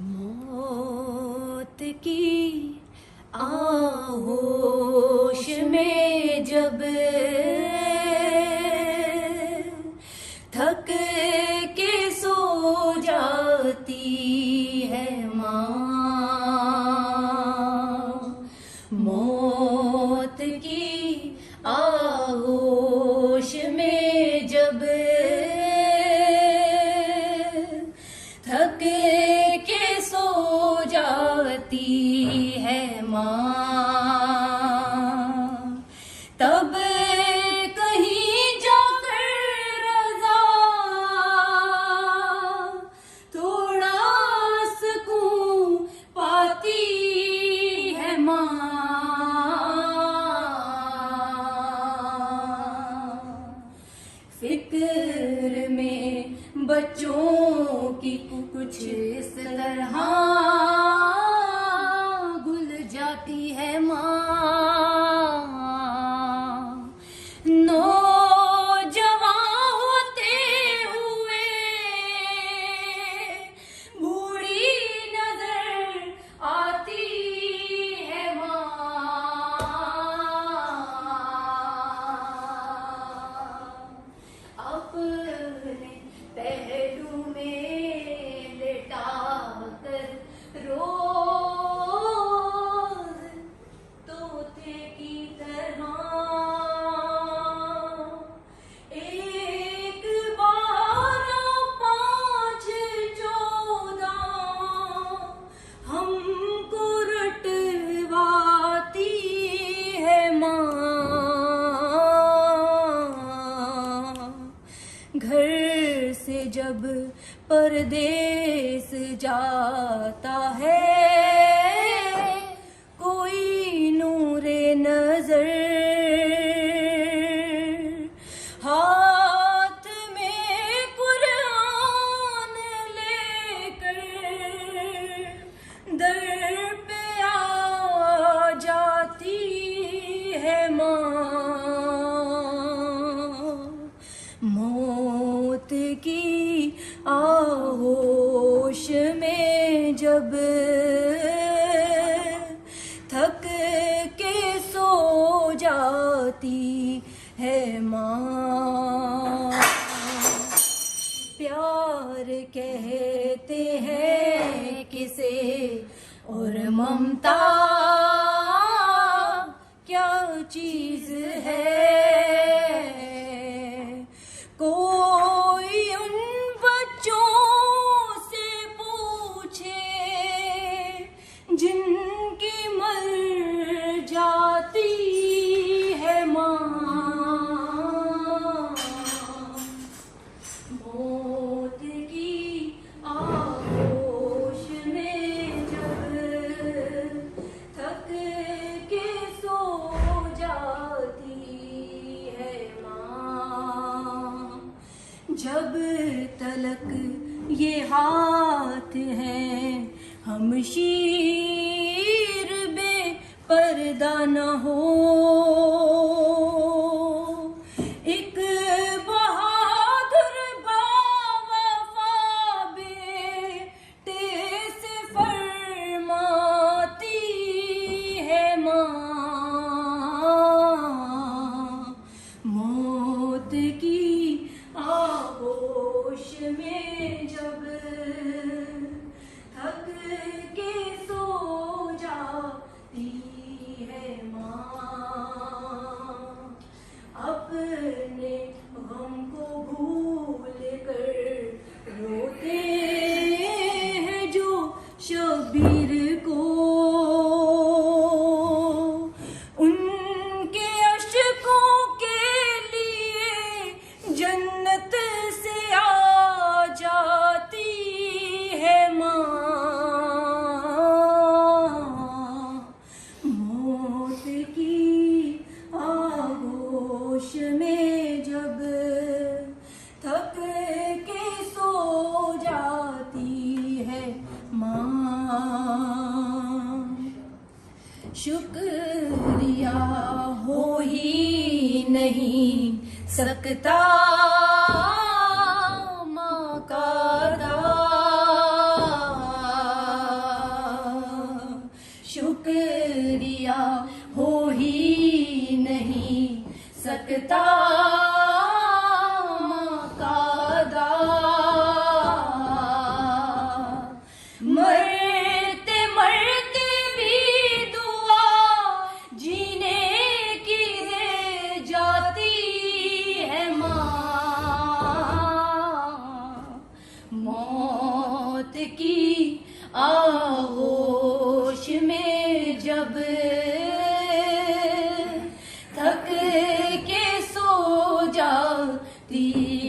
मौत की आहोश में जब थक के सो जाती है माँ, मौत की आहोश में जब थक के सो जाती है माँ, तब कहीं जाकर रज़ा थोड़ा सुकून पाती है माँ। फिक्र में बच्चों की कुछ इस तरह घुल जाती है माँ। नौजवान होते हुए बूढ़ी नजर आती है माँ। अपने पहलू में लेटा कर रोज तोते की तरह एक बारह पाँच चौदह हमको रटवाती है माँ। घर से जब परदेस जाता है कोई नूरे नजर, हाथ में कुरान लेकर दर पे आ जाती है माँ। मौत की आहोश में जब थक के सो जाती है माँ। प्यार कहते हैं किसे और ममता क्या चीज है, कोई उन बच्चों से पूछे जिनकी मर जाती है माँ। मौत की आहोश में जब थक के सो जाती है माँ। जब तलक ये हाथ हैं हम शीर बेपर्दा न हो, एक बहादुर बावफा बेटे से फरमाती है माँ। मौत की आहोश में जब थक के सो जाती है माँ। अपने गम को भूल कर रोते हैं जो शबीर को, उनके अश्कों के लिए जन्नत से आ जाती है माँ। मौत की आहोश में जब थक के सो जाती है माँ। शुक्रिया हो ही नहीं सकता माँ का अदा, तीर